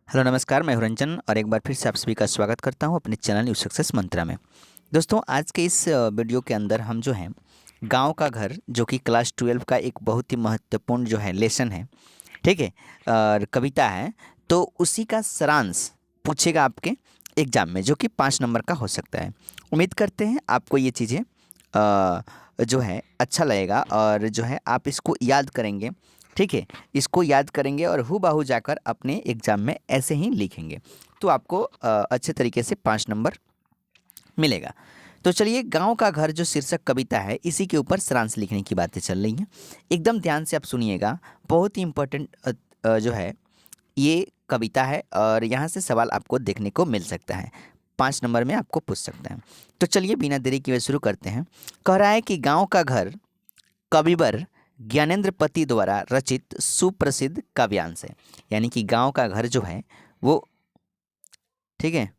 Hello नमस्कार, मैं हूं रंजन और एक बार फिर से आप सभी का स्वागत करता हूं अपने चैनल न्यू सक्सेस मंत्रा में। दोस्तों, आज के इस वीडियो के अंदर हम जो हैं गांव का घर, जो कि क्लास 12 का एक बहुत ही महत्वपूर्ण जो है लेसन है, ठीक है, और कविता है, तो उसी का सारांश पूछेगा आपके एग्जाम में, जो कि 5 नंबर का हो सकता है। उम्मीद करते हैं आपको ये चीज़ें जो है अच्छा लगेगा और जो है आप इसको याद करेंगे, ठीक है। इसको याद करेंगे और हूबहू जाकर अपने एग्ज़ाम में ऐसे ही लिखेंगे, तो आपको अच्छे तरीके से 5 नंबर मिलेगा। तो चलिए, गांव का घर जो शीर्षक कविता है, इसी के ऊपर सारांश लिखने की बातें चल रही हैं। एकदम ध्यान से आप सुनिएगा, बहुत ही इम्पोर्टेंट जो है ये कविता है और यहाँ से सवाल आपको देखने को मिल सकता है, 5 नंबर में आपको पूछ सकता है। तो चलिए बिना देरी किए शुरू करते हैं। कह रहा है कि गांव का घर कविवर ज्ञानेंद्र पति द्वारा रचित सुप्रसिद्ध काव्यांश है। यानी कि गांव का घर जो है वो, ठीक है,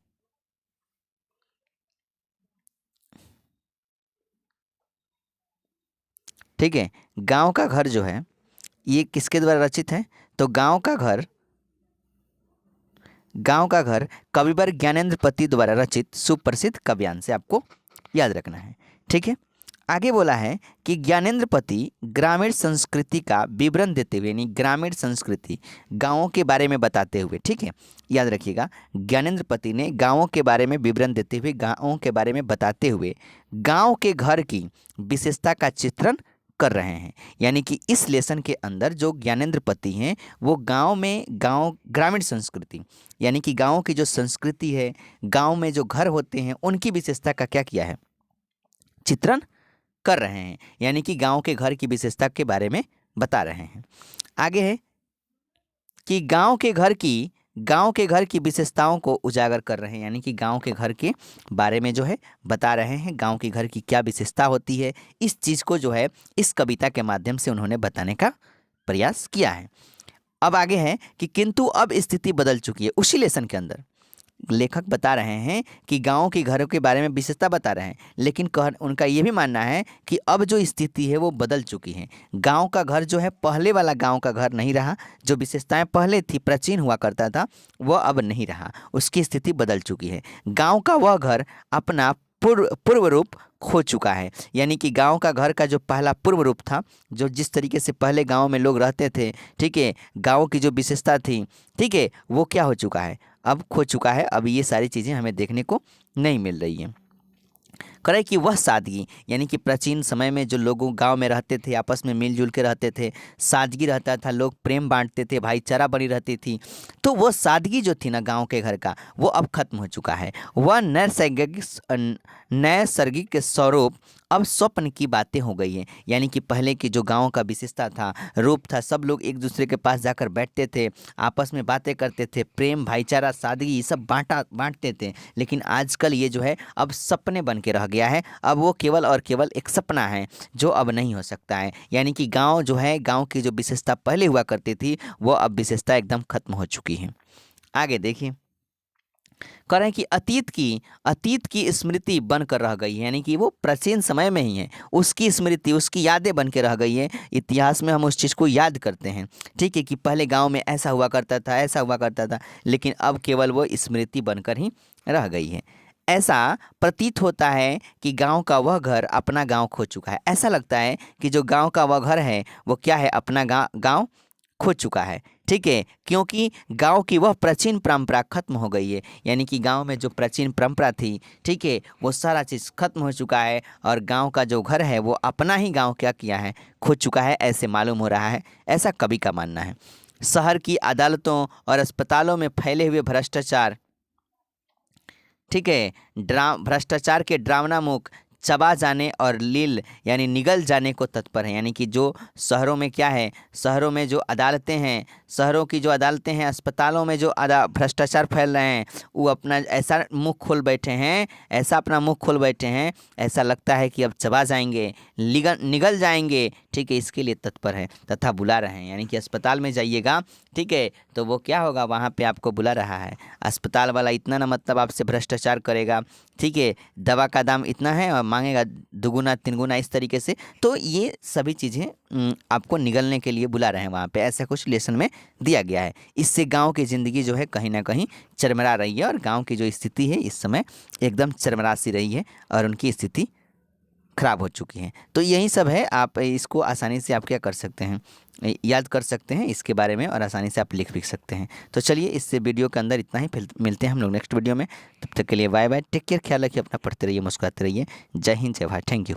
ठीक है, गांव का घर जो है ये किसके द्वारा रचित है? तो गांव का घर कविवर ज्ञानेंद्र पति द्वारा रचित सुप्रसिद्ध काव्यांश से आपको याद रखना है, ठीक है। आगे बोला है कि ज्ञानेंद्र पति ग्रामीण संस्कृति का विवरण देते हुए, यानी ग्रामीण संस्कृति, गांवों के बारे में बताते हुए, ठीक है, याद रखिएगा, ज्ञानेंद्र पति ने गांवों के बारे में विवरण देते हुए, गांवों के बारे में बताते हुए गांव के घर की विशेषता का चित्रण कर रहे हैं। यानी कि इस लेसन के अंदर जो ज्ञानेंद्र पति हैं वो गांव ग्रामीण संस्कृति, यानी कि गांव की जो संस्कृति है, गांव में जो घर होते हैं उनकी विशेषता का क्या किया है? चित्रण कर रहे हैं। यानी कि गांव के घर की विशेषता के बारे में बता रहे हैं। आगे है कि गांव के घर की विशेषताओं को उजागर कर रहे हैं। यानी कि गांव के घर के बारे में जो है बता रहे हैं, गांव के घर की क्या विशेषता होती है, इस चीज़ को जो है इस कविता के माध्यम से उन्होंने बताने का प्रयास किया है। अब आगे है कि किंतु अब स्थिति बदल चुकी है। उसी लेसन के अंदर लेखक बता रहे हैं कि गांव के घरों के बारे में विशेषता बता रहे हैं, लेकिन उनका ये भी मानना है कि अब जो स्थिति है वो बदल चुकी है। गांव का घर जो है पहले वाला गांव का घर नहीं रहा, जो विशेषताएं पहले थी, प्राचीन हुआ करता था, वह अब नहीं रहा, उसकी स्थिति बदल चुकी है। गांव का वह घर अपना पूर्व रूप खो चुका है। यानी कि गांव का घर का जो पहला पूर्व रूप था, जो जिस तरीके से पहले गांव में लोग रहते थे, ठीक है, गांव की जो विशेषता थी, ठीक है, वो क्या हो चुका है? अब खो चुका है। अब ये सारी चीज़ें हमें देखने को नहीं मिल रही हैं। करे कि वह सादगी, यानी कि प्राचीन समय में जो लोग गांव में रहते थे, आपस में मिलजुल के रहते थे, सादगी रहता था, लोग प्रेम बांटते थे, भाईचारा बनी रहती थी, तो वो सादगी जो थी ना गांव के घर का, वो अब खत्म हो चुका है। वह नैसर्गिक स्वरूप अब स्वप्न की बातें हो गई हैं। यानी कि पहले की जो गांव का विशेषता था, रूप था, सब लोग एक दूसरे के पास जाकर बैठते थे, आपस में बातें करते थे, प्रेम, भाईचारा, सादगी, ये सब बांटते थे। लेकिन आजकल ये जो है अब सपने बन के रह गया है। अब वो केवल और केवल एक सपना है, जो अब नहीं हो सकता है। यानी कि गांव जो है, गांव की जो विशेषता पहले हुआ करती थी, वो अब विशेषता एकदम खत्म हो चुकी है। आगे देखिए, कह रहे हैं कि अतीत की स्मृति बनकर रह गई है। यानी कि वो प्राचीन समय में ही है, उसकी स्मृति, उसकी यादें बन के रह गई है। इतिहास में हम उस चीज़ को याद करते हैं, ठीक है, कि पहले गांव में ऐसा हुआ करता था, ऐसा हुआ करता था, लेकिन अब केवल वो स्मृति बनकर ही रह गई है। ऐसा प्रतीत होता है कि गांव का वह घर अपना गांव खो चुका है। ऐसा लगता है कि जो गांव का वह घर है वो क्या है? अपना गांव खो चुका है, ठीक है, क्योंकि गांव की वह प्राचीन परंपरा खत्म हो गई है। यानी कि गांव में जो प्राचीन परंपरा थी, ठीक है, वो सारा चीज़ खत्म हो चुका है और गांव का जो घर है वो अपना ही गांव क्या किया है? खो चुका है, ऐसे मालूम हो रहा है, ऐसा कवि का मानना है। शहर की अदालतों और अस्पतालों में फैले हुए भ्रष्टाचार, ठीक है, भ्रष्टाचार के डरावना मुख चबा जाने और लील यानी निगल जाने को तत्पर है। यानी कि जो शहरों में क्या है, शहरों में जो अदालतें हैं, शहरों की जो अदालतें हैं, अस्पतालों में जो भ्रष्टाचार फैल रहे हैं, वो अपना ऐसा मुख खोल बैठे हैं, ऐसा अपना मुख खोल बैठे हैं, ऐसा लगता है कि अब चबा जाएंगे, निगल जाएंगे, ठीक है, इसके लिए तत्पर है तथा बुला रहे हैं। यानी कि अस्पताल में जाइएगा, ठीक है, तो वो क्या होगा, वहाँ पे आपको बुला रहा है। अस्पताल वाला इतना ना मतलब आपसे भ्रष्टाचार करेगा, ठीक है, दवा का दाम इतना है और मांगेगा दुगुना तिनगुना इस तरीके से। तो ये सभी चीज़ें आपको निगलने के लिए बुला रहे हैं वहाँ पे, ऐसा कुछ लेसन में दिया गया है। इससे गांव की ज़िंदगी जो है कहीं ना कहीं चरमरा रही है और गांव की जो स्थिति है इस समय एकदम चरमरा सी रही है और उनकी स्थिति खराब हो चुकी है। तो यही सब है, आप इसको आसानी से आप क्या कर सकते हैं, याद कर सकते हैं इसके बारे में और आसानी से आप लिख भी सकते हैं। तो चलिए इस वीडियो के अंदर इतना ही, फिर मिलते हैं हम लोग नेक्स्ट वीडियो में। तब तक के लिए बाय बाय, टेक केयर, ख्याल रखिए अपना, पढ़ते रहिए, मुस्कुराते रहिए। जय हिंद, जय भारत, थैंक यू।